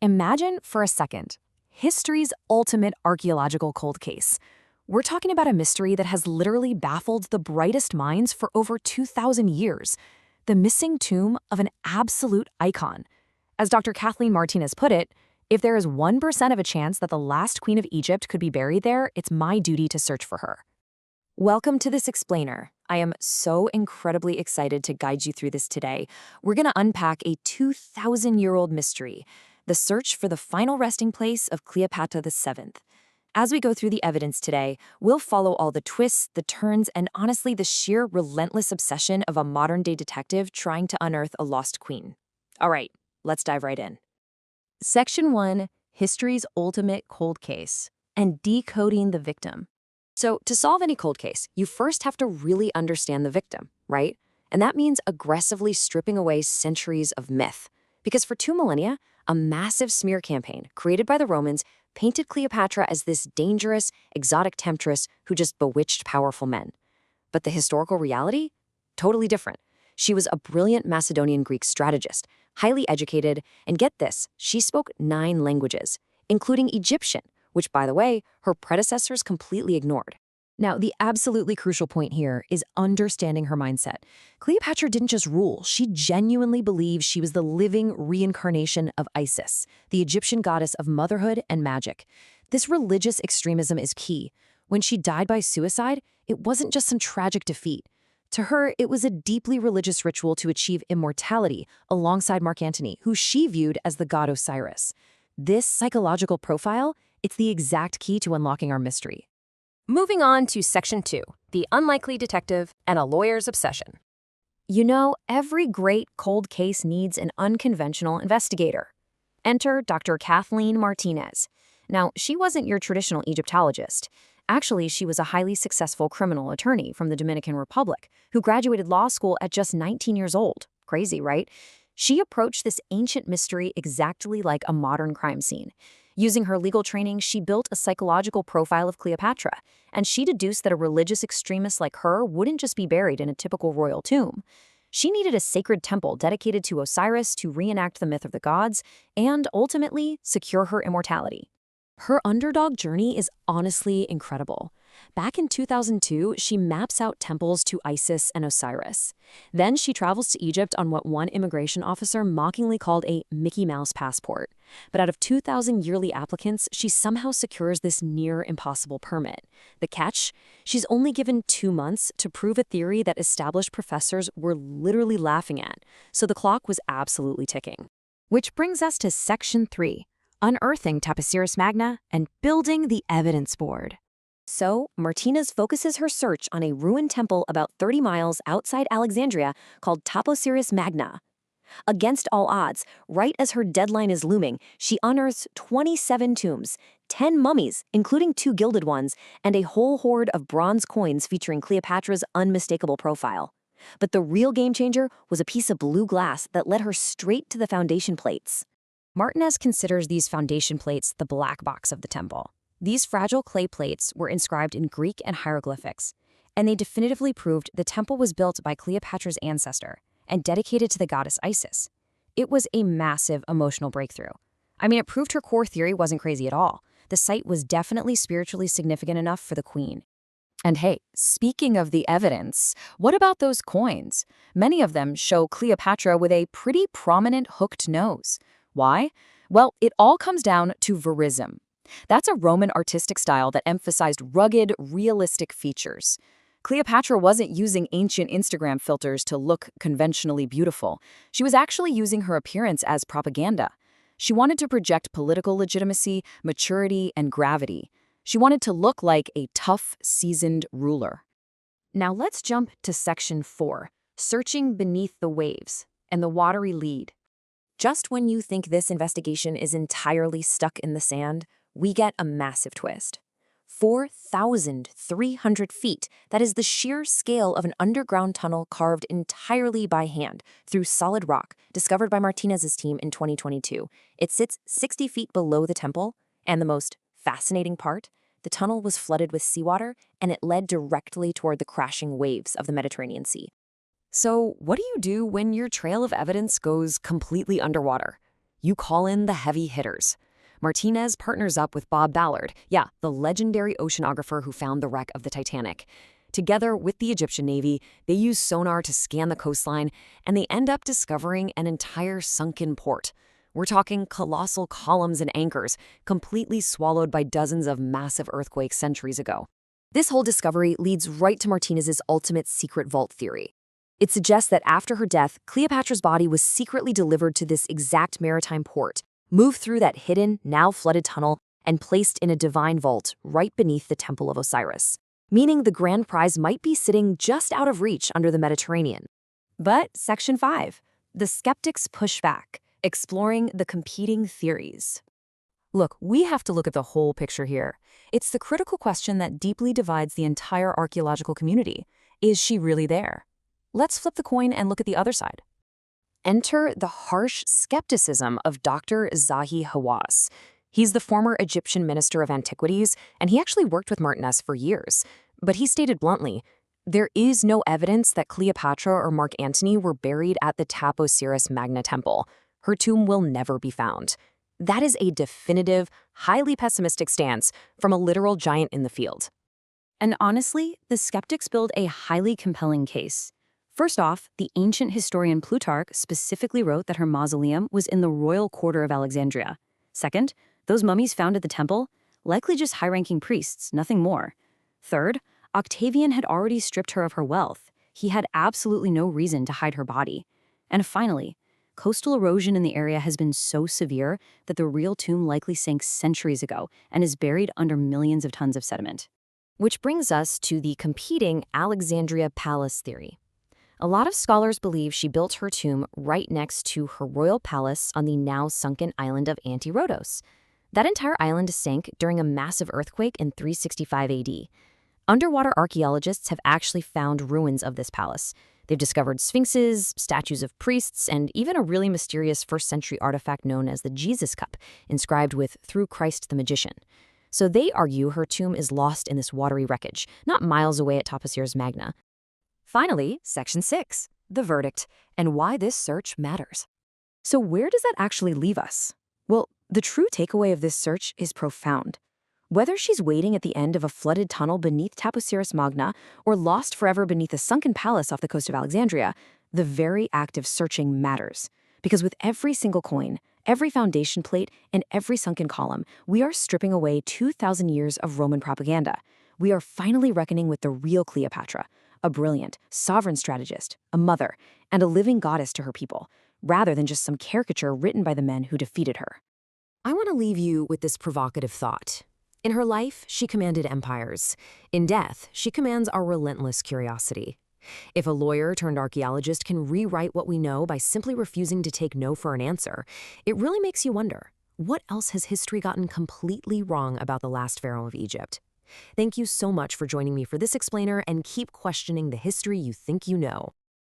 Imagine for a second, history's ultimate archaeological cold case. We're talking about a mystery that has literally baffled the brightest minds for over 2,000 years, the missing tomb of an absolute icon. As Dr. Kathleen Martinez put it, if there is 1% of a chance that the last queen of Egypt could be buried there, it's my duty to search for her. Welcome to this explainer. I am so incredibly excited to guide you through this today. We're going to unpack a 2,000-year-old mystery, the search for the final resting place of Cleopatra VII. As we go through the evidence today, we'll follow all the twists, the turns, and honestly the sheer relentless obsession of a modern-day detective trying to unearth a lost queen. All right, let's dive right in. Section 1, History's Ultimate Cold Case, and Decoding the Victim. So to solve any cold case, you first have to really understand the victim, right? And that means aggressively stripping away centuries of myth. Because for 2 millennia, a massive smear campaign created by the Romans painted Cleopatra as this dangerous, exotic temptress who just bewitched powerful men. But the historical reality? Totally different. She was a brilliant Macedonian Greek strategist, highly educated, and get this, she spoke 9 languages, including Egyptian, which, by the way, her predecessors completely ignored. Now, the absolutely crucial point here is understanding her mindset. Cleopatra didn't just rule, she genuinely believed she was the living reincarnation of Isis, the Egyptian goddess of motherhood and magic. This religious extremism is key. When she died by suicide, it wasn't just some tragic defeat. To her, it was a deeply religious ritual to achieve immortality alongside Mark Antony, who she viewed as the god Osiris. This psychological profile, it's the exact key to unlocking our mystery. Moving on to Section 2, the unlikely detective and a lawyer's obsession. You know, every great cold case needs an unconventional investigator. Enter Dr. Kathleen Martinez. Now, she wasn't your traditional Egyptologist. Actually, she was a highly successful criminal attorney from the Dominican Republic who graduated law school at just 19 years old. Crazy, right? She approached this ancient mystery exactly like a modern crime scene. Using her legal training, she built a psychological profile of Cleopatra, and she deduced that a religious extremist like her wouldn't just be buried in a typical royal tomb. She needed a sacred temple dedicated to Osiris to reenact the myth of the gods and, ultimately, secure her immortality. Her underdog journey is honestly incredible. Back in 2002, she maps out temples to Isis and Osiris. Then she travels to Egypt on what one immigration officer mockingly called a Mickey Mouse passport. But out of 2,000 yearly applicants, she somehow secures this near-impossible permit. The catch? She's only given 2 months to prove a theory that established professors were literally laughing at, so the clock was absolutely ticking. Which brings us to Section 3, Unearthing Taposiris Magna and Building the Evidence Board. So, Martinez focuses her search on a ruined temple about 30 miles outside Alexandria called Taposiris Magna. Against all odds, right as her deadline is looming, she unearths 27 tombs, 10 mummies, including 2 gilded ones, and a whole hoard of bronze coins featuring Cleopatra's unmistakable profile. But the real game-changer was a piece of blue glass that led her straight to the foundation plates. Martinez considers these foundation plates the black box of the temple. These fragile clay plates were inscribed in Greek and hieroglyphics, and they definitively proved the temple was built by Cleopatra's ancestor and dedicated to the goddess Isis. It was a massive emotional breakthrough. I mean, it proved her core theory wasn't crazy at all. The site was definitely spiritually significant enough for the queen. And hey, speaking of the evidence, what about those coins? Many of them show Cleopatra with a pretty prominent hooked nose. Why? Well, it all comes down to verism. That's a Roman artistic style that emphasized rugged, realistic features. Cleopatra wasn't using ancient Instagram filters to look conventionally beautiful. She was actually using her appearance as propaganda. She wanted to project political legitimacy, maturity, and gravity. She wanted to look like a tough, seasoned ruler. Now let's jump to Section 4, Searching Beneath the Waves and the Watery Lead. Just when you think this investigation is entirely stuck in the sand, we get a massive twist. 4,300 feet, that is the sheer scale of an underground tunnel carved entirely by hand through solid rock, discovered by Martinez's team in 2022. It sits 60 feet below the temple, and the most fascinating part, the tunnel was flooded with seawater, and it led directly toward the crashing waves of the Mediterranean Sea. So what do you do when your trail of evidence goes completely underwater? You call in the heavy hitters. Martinez partners up with Bob Ballard, the legendary oceanographer who found the wreck of the Titanic. Together with the Egyptian Navy, they use sonar to scan the coastline, and they end up discovering an entire sunken port. We're talking colossal columns and anchors, completely swallowed by dozens of massive earthquakes centuries ago. This whole discovery leads right to Martinez's ultimate secret vault theory. It suggests that after her death, Cleopatra's body was secretly delivered to this exact maritime port, moved through that hidden, now flooded tunnel, and placed in a divine vault right beneath the Temple of Osiris, meaning the grand prize might be sitting just out of reach under the Mediterranean. But Section 5, the skeptics push back, exploring the competing theories. Look, we have to look at the whole picture here. It's the critical question that deeply divides the entire archaeological community. Is she really there? Let's flip the coin and look at the other side. Enter the harsh skepticism of Dr. Zahi Hawass. He's the former Egyptian Minister of Antiquities, and he actually worked with Martinez for years. But he stated bluntly, there is no evidence that Cleopatra or Mark Antony were buried at the Taposiris Magna temple. Her tomb will never be found. That is a definitive, highly pessimistic stance from a literal giant in the field. And honestly, the skeptics build a highly compelling case. First off, the ancient historian Plutarch specifically wrote that her mausoleum was in the royal quarter of Alexandria. Second, those mummies found at the temple, likely just high-ranking priests, nothing more. Third, Octavian had already stripped her of her wealth. He had absolutely no reason to hide her body. And finally, coastal erosion in the area has been so severe that the real tomb likely sank centuries ago and is buried under millions of tons of sediment. Which brings us to the competing Alexandria palace theory. A lot of scholars believe she built her tomb right next to her royal palace on the now sunken island of Antirodos. That entire island sank during a massive earthquake in 365 AD. Underwater archaeologists have actually found ruins of this palace. They've discovered sphinxes, statues of priests, and even a really mysterious first-century artifact known as the Jesus Cup, inscribed with "Through Christ the Magician." So they argue her tomb is lost in this watery wreckage, not miles away at Taposiris Magna. Finally, Section 6, the verdict, and why this search matters. So where does that actually leave us? Well, the true takeaway of this search is profound. Whether she's waiting at the end of a flooded tunnel beneath Taposiris Magna or lost forever beneath a sunken palace off the coast of Alexandria, the very act of searching matters. Because with every single coin, every foundation plate, and every sunken column, we are stripping away 2,000 years of Roman propaganda. We are finally reckoning with the real Cleopatra, a brilliant, sovereign strategist, a mother, and a living goddess to her people, rather than just some caricature written by the men who defeated her. I want to leave you with this provocative thought. In her life, she commanded empires. In death, she commands our relentless curiosity. If a lawyer-turned-archaeologist can rewrite what we know by simply refusing to take no for an answer, it really makes you wonder, what else has history gotten completely wrong about the last pharaoh of Egypt? Thank you so much for joining me for this explainer, and keep questioning the history you think you know.